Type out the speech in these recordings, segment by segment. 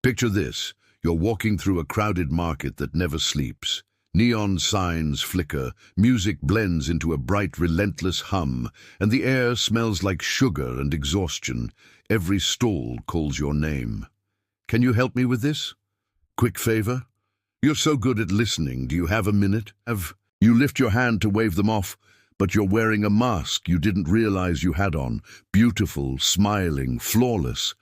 Picture this. You're walking through a crowded market that never sleeps. Neon signs flicker, music blends into a bright, relentless hum, and the air smells like sugar and exhaustion. Every stall calls your name. Can you help me with this? Quick favor? You're so good at listening. Do you have a minute? You lift your hand to wave them off, but you're wearing a mask you didn't realize you had on. Beautiful, smiling, flawless.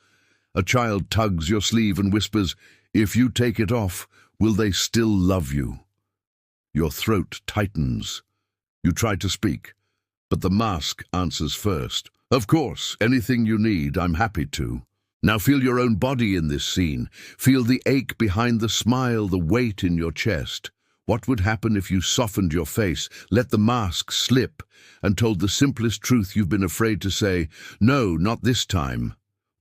A child tugs your sleeve and whispers, "If you take it off, will they still love you?" Your throat tightens. You try to speak, but the mask answers first. "Of course, anything you need, I'm happy to." Now feel your own body in this scene. Feel the ache behind the smile, the weight in your chest. What would happen if you softened your face, let the mask slip, and told the simplest truth you've been afraid to say? No, not this time.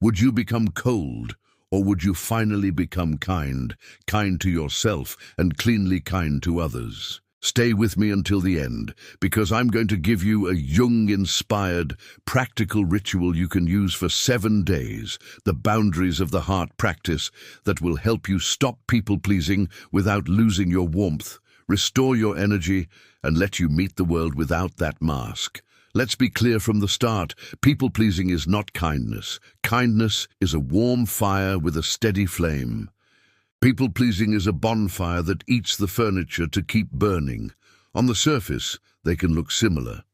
Would you become cold, or would you finally become kind? Kind to yourself and cleanly kind to others. Stay with me until the end, because I'm going to give you a Jung-inspired, practical ritual you can use for 7 days, the boundaries of the heart practice that will help you stop people-pleasing without losing your warmth, restore your energy, and let you meet the world without that mask. Let's be clear from the start. People-pleasing is not kindness. Kindness is a warm fire with a steady flame. People-pleasing is a bonfire that eats the furniture to keep burning. On the surface, they can look similar.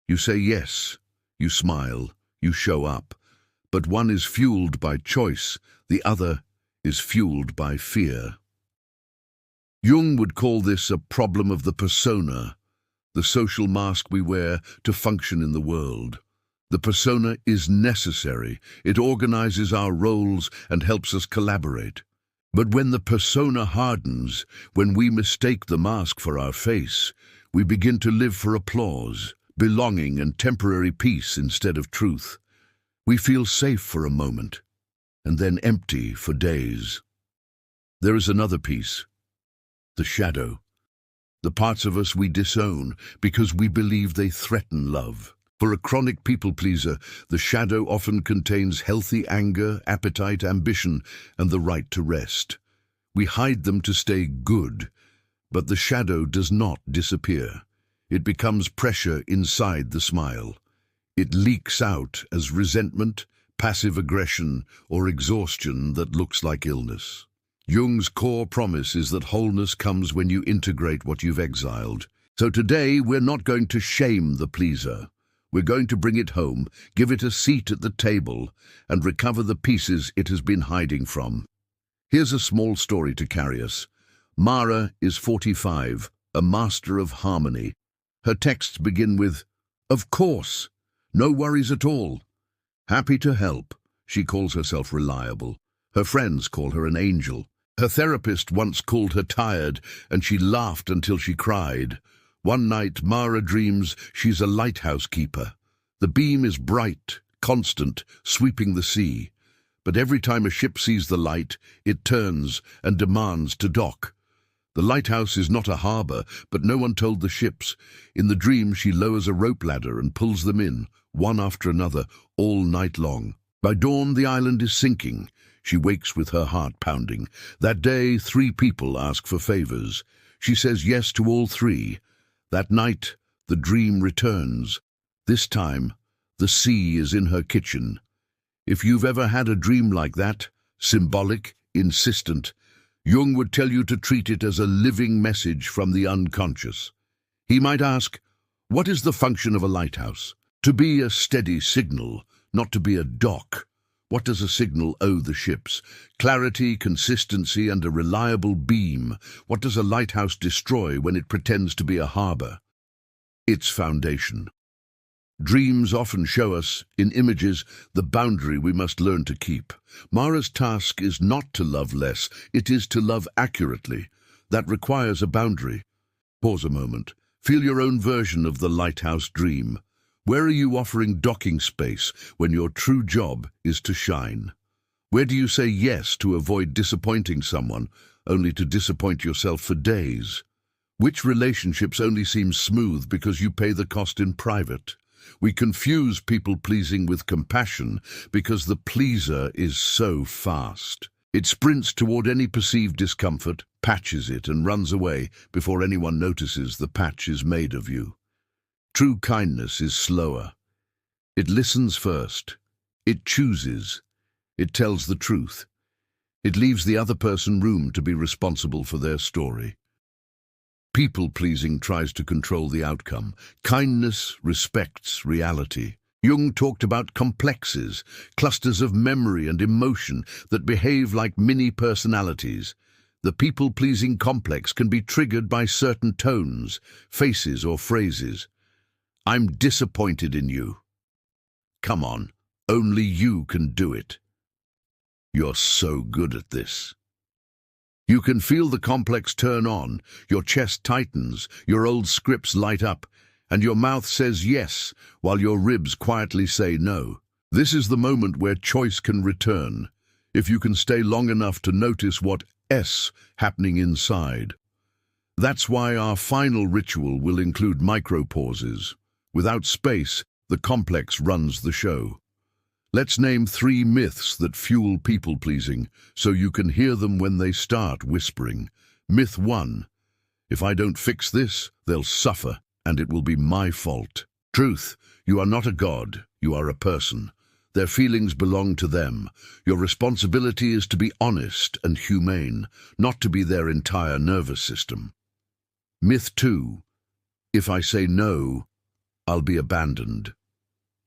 You say yes, you smile, you show up. But one is fueled by choice, the other is fueled by fear. Jung would call this a problem of the persona, the social mask we wear to function in the world. The persona is necessary. It organizes our roles and helps us collaborate. But when the persona hardens, when we mistake the mask for our face, we begin to live for applause, belonging, and temporary peace instead of truth. We feel safe for a moment, and then empty for days. There is another piece, the shadow. The parts of us we disown because we believe they threaten love. For a chronic people-pleaser, the shadow often contains healthy anger, appetite, ambition, and the right to rest. We hide them to stay good, but the shadow does not disappear. It becomes pressure inside the smile. It leaks out as resentment, passive aggression, or exhaustion that looks like illness. Jung's core promise is that wholeness comes when you integrate what you've exiled. So today, we're not going to shame the pleaser. We're going to bring it home, give it a seat at the table, and recover the pieces it has been hiding from. Here's a small story to carry us. Mara is 45, a master of harmony. Her texts begin with, "Of course, no worries at all. Happy to help." She calls herself reliable. Her friends call her an angel. Her therapist once called her tired, and she laughed until she cried. One night, Mara dreams she's a lighthouse keeper. The beam is bright, constant, sweeping the sea. But every time a ship sees the light, it turns and demands to dock. The lighthouse is not a harbor, but no one told the ships. In the dream, she lowers a rope ladder and pulls them in, one after another, all night long. By dawn, the island is sinking. She wakes with her heart pounding. That day, 3 people ask for favors. She says yes to all 3. That night, the dream returns. This time, the sea is in her kitchen. If you've ever had a dream like that, symbolic, insistent, Jung would tell you to treat it as a living message from the unconscious. He might ask, what is the function of a lighthouse? To be a steady signal, not to be a dock. What does a signal owe the ships? Clarity, consistency, and a reliable beam. What does a lighthouse destroy when it pretends to be a harbor? Its foundation. Dreams often show us, in images, the boundary we must learn to keep. Mara's task is not to love less, it is to love accurately. That requires a boundary. Pause a moment. Feel your own version of the lighthouse dream. Where are you offering docking space when your true job is to shine? Where do you say yes to avoid disappointing someone, only to disappoint yourself for days? Which relationships only seem smooth because you pay the cost in private? We confuse people-pleasing with compassion because the pleaser is so fast. It sprints toward any perceived discomfort, patches it, and runs away before anyone notices the patch is made of you. True kindness is slower. It listens first. It chooses. It tells the truth. It leaves the other person room to be responsible for their story. People-pleasing tries to control the outcome. Kindness respects reality. Jung talked about complexes, clusters of memory and emotion that behave like mini-personalities. The people-pleasing complex can be triggered by certain tones, faces or phrases. I'm disappointed in you. Come on, only you can do it. You're so good at this. You can feel the complex turn on, your chest tightens, your old scripts light up, and your mouth says yes, while your ribs quietly say no. This is the moment where choice can return, if you can stay long enough to notice what's happening inside. That's why our final ritual will include micro-pauses. Without space, the complex runs the show. Let's name 3 myths that fuel people-pleasing, so you can hear them when they start whispering. Myth 1. If I don't fix this, they'll suffer, and it will be my fault. Truth. You are not a god, you are a person. Their feelings belong to them. Your responsibility is to be honest and humane, not to be their entire nervous system. Myth 2. If I say no, I'll be abandoned.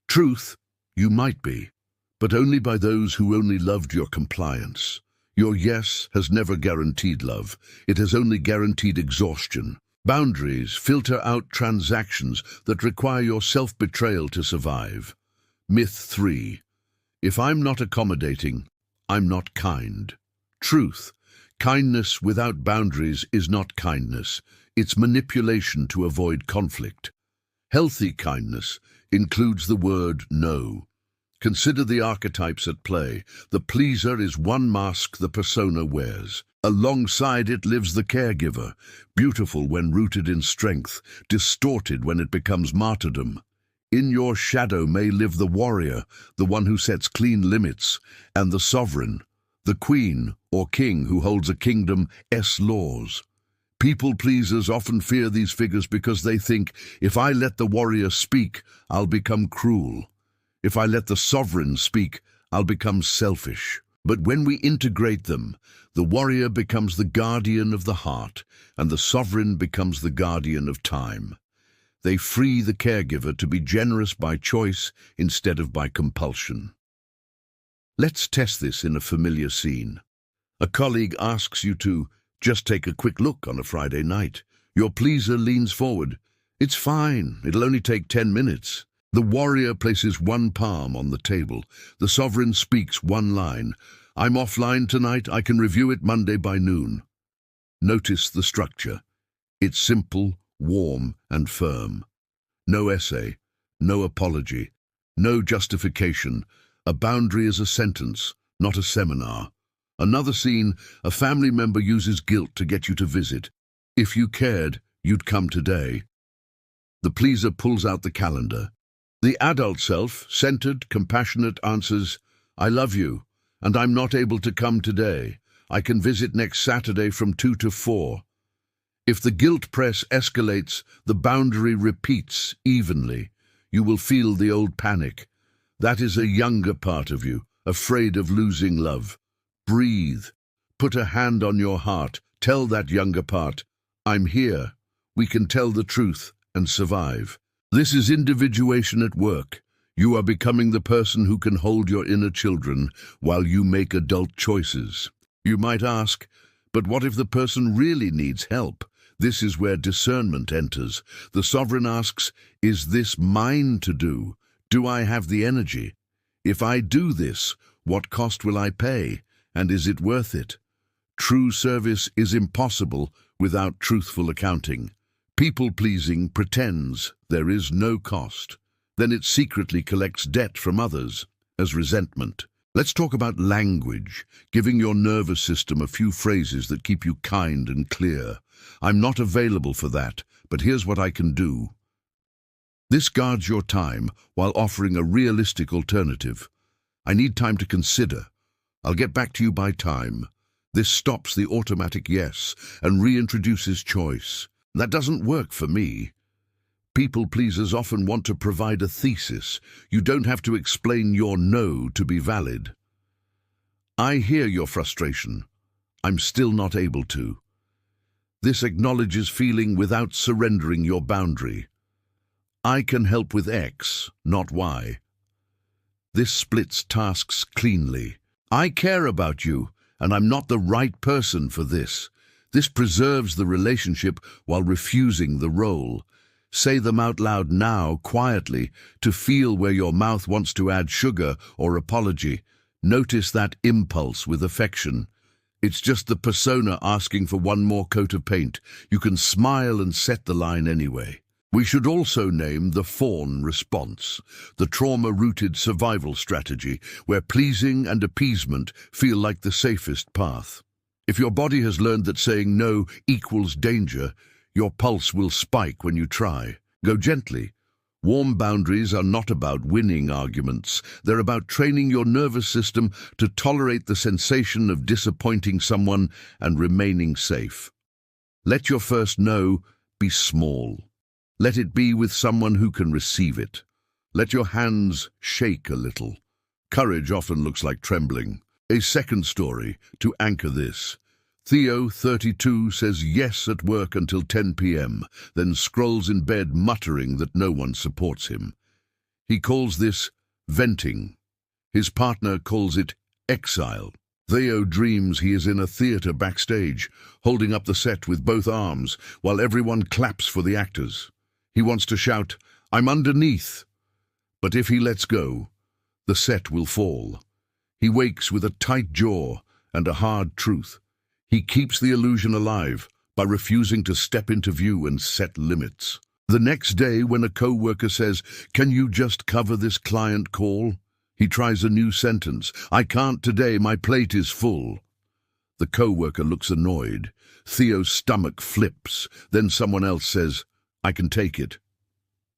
Truth. You might be, but only by those who only loved your compliance. Your yes has never guaranteed love. It has only guaranteed exhaustion. Boundaries filter out transactions that require your self-betrayal to survive. Myth 3. If I'm not accommodating, I'm not kind. Truth. Kindness without boundaries is not kindness. It's manipulation to avoid conflict. Healthy kindness includes the word no. Consider the archetypes at play. The pleaser is one mask the persona wears. Alongside it lives the caregiver, beautiful when rooted in strength, distorted when it becomes martyrdom. In your shadow may live the warrior, the one who sets clean limits, and the sovereign, the queen or king who holds a kingdom's laws. People-pleasers often fear these figures because they think, if I let the warrior speak, I'll become cruel. If I let the sovereign speak, I'll become selfish. But when we integrate them, the warrior becomes the guardian of the heart, and the sovereign becomes the guardian of time. They free the caregiver to be generous by choice instead of by compulsion. Let's test this in a familiar scene. A colleague asks you to just take a quick look on a Friday night. Your pleaser leans forward. It's fine, it'll only take 10 minutes. The warrior places one palm on the table. The sovereign speaks one line. I'm offline tonight, I can review it Monday by noon. Notice the structure. It's simple, warm, and firm. No essay, no apology, no justification. A boundary is a sentence, not a seminar. Another scene, a family member uses guilt to get you to visit. If you cared, you'd come today. The pleaser pulls out the calendar. The adult self, centered, compassionate, answers, I love you, and I'm not able to come today. I can visit next Saturday from 2 to 4. If the guilt press escalates, the boundary repeats evenly. You will feel the old panic. That is a younger part of you, afraid of losing love. Breathe. Put a hand on your heart. Tell that younger part, I'm here. We can tell the truth and survive. This is individuation at work. You are becoming the person who can hold your inner children while you make adult choices. You might ask, but what if the person really needs help? This is where discernment enters. The sovereign asks, is this mine to do? Do I have the energy? If I do this, what cost will I pay? And is it worth it? True service is impossible without truthful accounting. People-pleasing pretends there is no cost. Then it secretly collects debt from others as resentment. Let's talk about language, giving your nervous system a few phrases that keep you kind and clear. I'm not available for that, but here's what I can do. This guards your time while offering a realistic alternative. I need time to consider, I'll get back to you by time. This stops the automatic yes and reintroduces choice. That doesn't work for me. People pleasers often want to provide a thesis. You don't have to explain your no to be valid. I hear your frustration. I'm still not able to. This acknowledges feeling without surrendering your boundary. I can help with X, not Y. This splits tasks cleanly. I care about you, and I'm not the right person for this. This preserves the relationship while refusing the role. Say them out loud now, quietly, to feel where your mouth wants to add sugar or apology. Notice that impulse with affection. It's just the persona asking for one more coat of paint. You can smile and set the line anyway. We should also name the fawn response, the trauma-rooted survival strategy, where pleasing and appeasement feel like the safest path. If your body has learned that saying no equals danger, your pulse will spike when you try. Go gently. Warm boundaries are not about winning arguments. They're about training your nervous system to tolerate the sensation of disappointing someone and remaining safe. Let your first no be small. Let it be with someone who can receive it. Let your hands shake a little. Courage often looks like trembling. A second story to anchor this. Theo, 32, says yes at work until 10 p.m., then scrolls in bed muttering that no one supports him. He calls this venting. His partner calls it exile. Theo dreams he is in a theater backstage, holding up the set with both arms, while everyone claps for the actors. He wants to shout, "I'm underneath." But if he lets go, the set will fall. He wakes with a tight jaw and a hard truth. He keeps the illusion alive by refusing to step into view and set limits. The next day, when a co-worker says, "Can you just cover this client call?" he tries a new sentence. "I can't today, my plate is full." The co-worker looks annoyed. Theo's stomach flips. Then someone else says, "I can take it."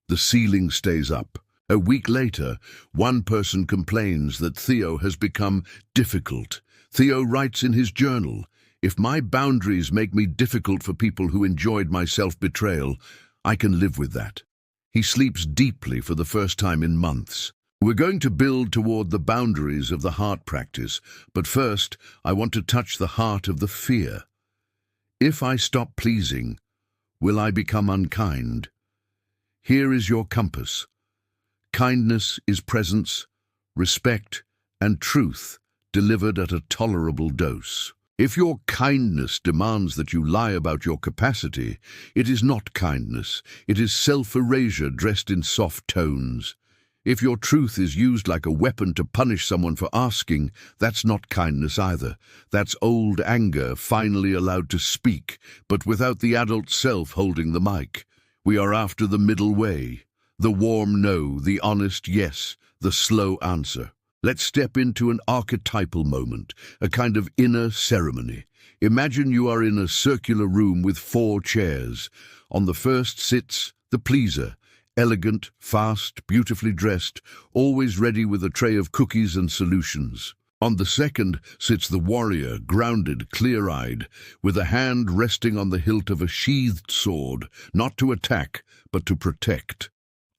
The ceiling stays up. A week later, one person complains that Theo has become difficult. Theo writes in his journal, "If my boundaries make me difficult for people who enjoyed my self-betrayal, I can live with that." He sleeps deeply for the first time in months. We're going to build toward the boundaries of the heart practice, but first, I want to touch the heart of the fear. If I stop pleasing, will I become unkind? Here is your compass. Kindness is presence, respect, and truth delivered at a tolerable dose. If your kindness demands that you lie about your capacity, it is not kindness. It is self-erasure dressed in soft tones. If your truth is used like a weapon to punish someone for asking, that's not kindness either. That's old anger finally allowed to speak, but without the adult self holding the mic. We are after the middle way. The warm no, the honest yes, the slow answer. Let's step into an archetypal moment, a kind of inner ceremony. Imagine you are in a circular room with 4 chairs. On the first sits the pleaser, elegant, fast, beautifully dressed, always ready with a tray of cookies and solutions. On the second sits the warrior, grounded, clear-eyed, with a hand resting on the hilt of a sheathed sword, not to attack, but to protect.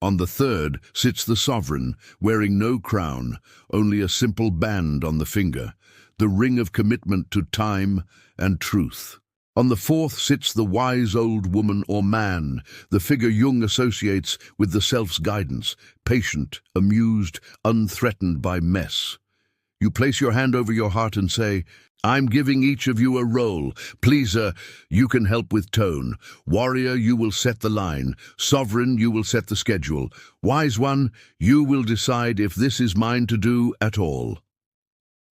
On the third sits the sovereign, wearing no crown, only a simple band on the finger, the ring of commitment to time and truth. On the fourth sits the wise old woman or man, the figure Jung associates with the self's guidance, patient, amused, unthreatened by mess. You place your hand over your heart and say, "I'm giving each of you a role. Pleaser, you can help with tone. Warrior, you will set the line. Sovereign, you will set the schedule. Wise one, you will decide if this is mine to do at all."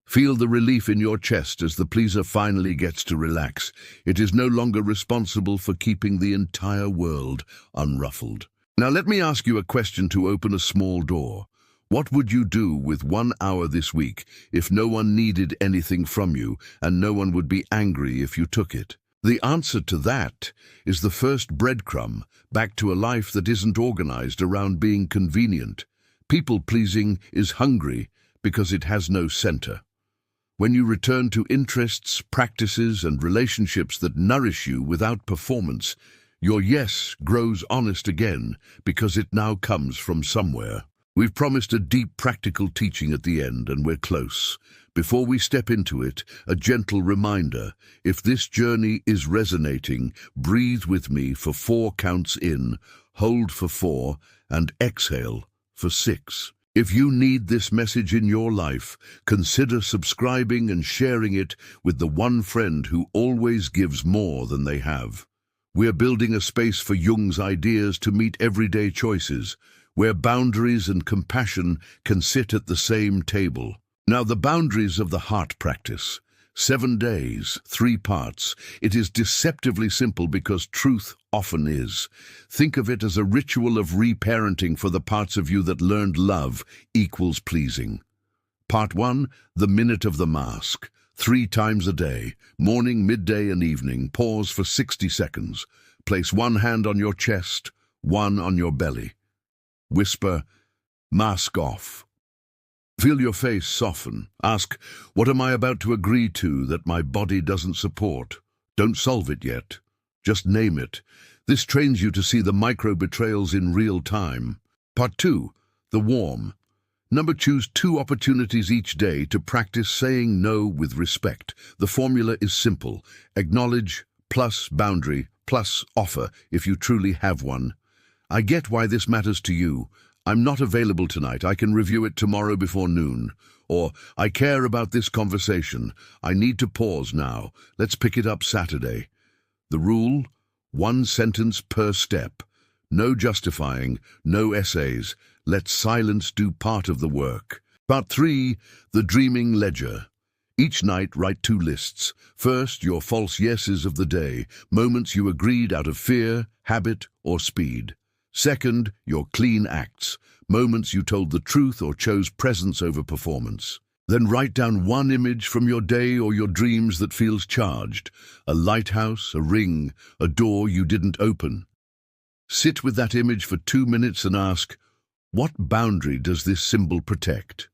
Feel the relief in your chest as the pleaser finally gets to relax. It is no longer responsible for keeping the entire world unruffled. Now let me ask you a question to open a small door. What would you do with 1 hour this week if no one needed anything from you and no one would be angry if you took it? The answer to that is the first breadcrumb back to a life that isn't organized around being convenient. People-pleasing is hungry because it has no center. When you return to interests, practices, and relationships that nourish you without performance, your yes grows honest again because it now comes from somewhere. We've promised a deep practical teaching at the end, and we're close. Before we step into it, a gentle reminder: if this journey is resonating, breathe with me for 4 counts in, hold for 4, and exhale for 6. If you need this message in your life, consider subscribing and sharing it with the one friend who always gives more than they have. We're building a space for Jung's ideas to meet everyday choices, where boundaries and compassion can sit at the same table. Now, the boundaries of the heart practice. 7 days, 3 parts. It is deceptively simple because truth often is. Think of it as a ritual of reparenting for the parts of you that learned love equals pleasing. Part 1, the minute of the mask. 3 times a day, morning, midday, and evening. Pause for 60 seconds. Place 1 hand on your chest, 1 on your belly. Whisper, "Mask off." Feel your face soften. Ask, what am I about to agree to that my body doesn't support? Don't solve it yet. Just name it. This trains you to see the micro-betrayals in real time. Part 2, the warm. Choose 2 opportunities each day to practice saying no with respect. The formula is simple. Acknowledge plus boundary plus offer if you truly have one. I get why this matters to you. I'm not available tonight. I can review it tomorrow before noon. Or, I care about this conversation. I need to pause now. Let's pick it up Saturday. The rule: 1 sentence per step. No justifying, no essays. Let silence do part of the work. Part 3, the dreaming ledger. Each night, write 2 lists. First, your false yeses of the day, moments you agreed out of fear, habit, or speed. Second, your clean acts, moments you told the truth or chose presence over performance. Then write down 1 image from your day or your dreams that feels charged. A lighthouse, a ring, a door you didn't open. Sit with that image for 2 minutes and ask, what boundary does this symbol protect?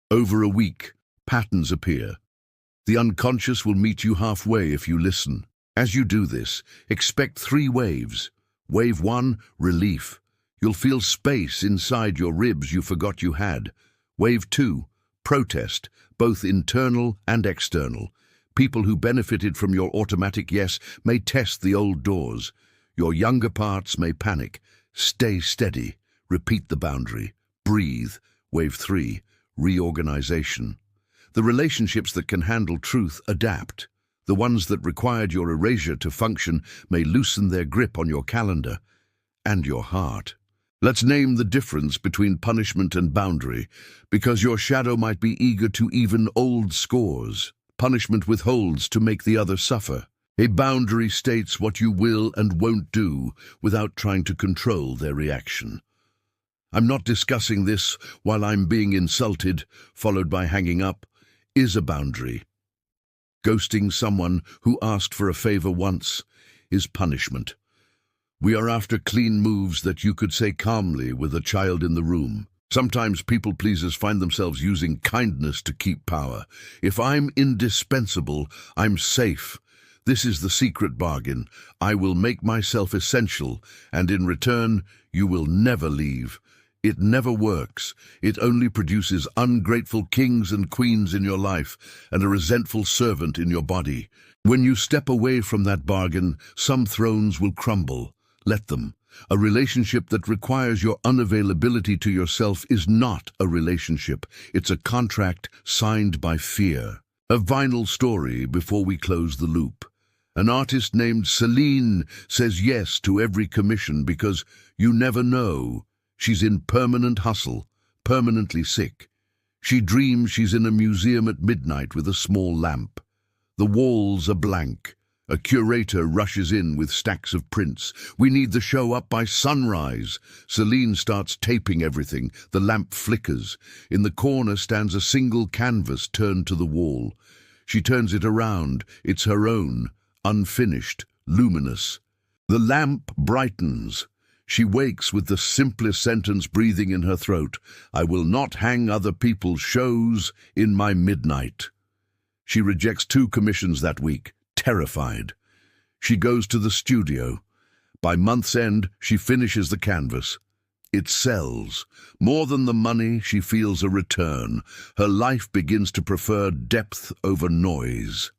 Over a week, patterns appear. The unconscious will meet you halfway if you listen. As you do this, expect 3 waves. Wave 1, relief. You'll feel space inside your ribs you forgot you had. Wave 2, protest, both internal and external. People who benefited from your automatic yes may test the old doors. Your younger parts may panic. Stay steady. Repeat the boundary. Breathe. Wave 3, reorganization. The relationships that can handle truth adapt. The ones that required your erasure to function may loosen their grip on your calendar and your heart. Let's name the difference between punishment and boundary, because your shadow might be eager to even old scores. Punishment withholds to make the other suffer. A boundary states what you will and won't do without trying to control their reaction. I'm not discussing this while I'm being insulted, followed by hanging up, is a boundary. Ghosting someone who asked for a favor once is punishment. We are after clean moves that you could say calmly with a child in the room. Sometimes people pleasers find themselves using kindness to keep power. If I'm indispensable, I'm safe. This is the secret bargain. I will make myself essential, and in return, you will never leave. It never works. It only produces ungrateful kings and queens in your life and a resentful servant in your body. When you step away from that bargain, some thrones will crumble. Let them. A relationship that requires your unavailability to yourself is not a relationship. It's a contract signed by fear. A vinyl story before we close the loop. An artist named Celine says yes to every commission because you never know. She's in permanent hustle, permanently sick. She dreams she's in a museum at midnight with a small lamp. The walls are blank. A curator rushes in with stacks of prints. We need the show up by sunrise. Celine starts taping everything. The lamp flickers. In the corner stands a single canvas turned to the wall. She turns it around. It's her own, unfinished, luminous. The lamp brightens. She wakes with the simplest sentence breathing in her throat. I will not hang other people's shows in my midnight. She rejects 2 commissions that week, terrified. She goes to the studio. By month's end, she finishes the canvas. It sells. More than the money, she feels a return. Her life begins to prefer depth over noise.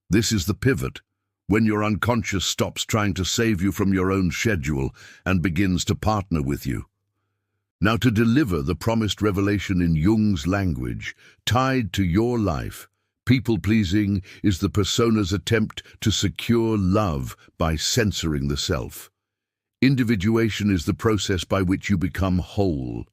This is the pivot, when your unconscious stops trying to save you from your own schedule and begins to partner with you. Now, to deliver the promised revelation in Jung's language, tied to your life, people-pleasing is the persona's attempt to secure love by censoring the self. Individuation is the process by which you become whole.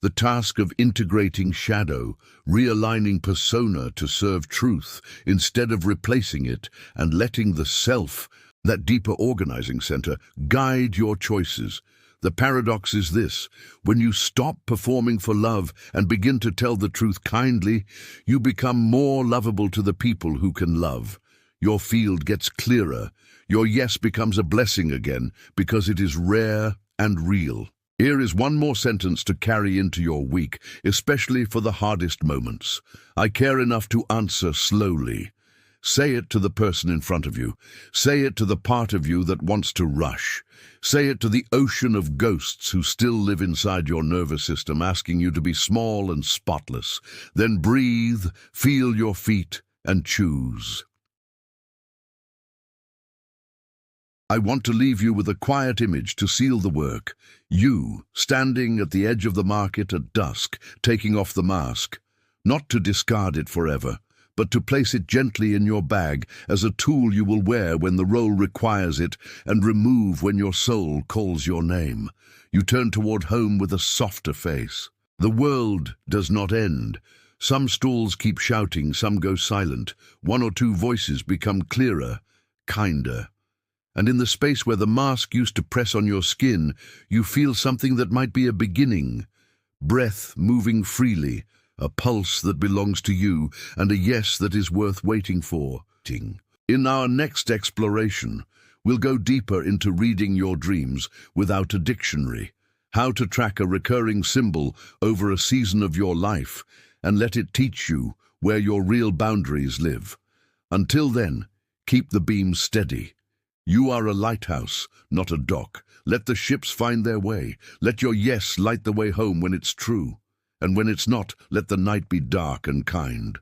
The task of integrating shadow, realigning persona to serve truth instead of replacing it, and letting the self, that deeper organizing center, guide your choices. The paradox is this: when you stop performing for love and begin to tell the truth kindly, you become more lovable to the people who can love. Your field gets clearer. Your yes becomes a blessing again because it is rare and real. Here is one more sentence to carry into your week, especially for the hardest moments. I care enough to answer slowly. Say it to the person in front of you. Say it to the part of you that wants to rush. Say it to the ocean of ghosts who still live inside your nervous system, asking you to be small and spotless. Then breathe, feel your feet, and choose. I want to leave you with a quiet image to seal the work. You, standing at the edge of the market at dusk, taking off the mask. Not to discard it forever, but to place it gently in your bag as a tool you will wear when the role requires it and remove when your soul calls your name. You turn toward home with a softer face. The world does not end. Some stalls keep shouting, some go silent. 1 or 2 voices become clearer, kinder. And in the space where the mask used to press on your skin, you feel something that might be a beginning. Breath moving freely, a pulse that belongs to you, and a yes that is worth waiting for. In our next exploration, we'll go deeper into reading your dreams without a dictionary, how to track a recurring symbol over a season of your life, and let it teach you where your real boundaries live. Until then, keep the beam steady. You are a lighthouse, not a dock. Let the ships find their way. Let your yes light the way home when it's true. And when it's not, let the night be dark and kind.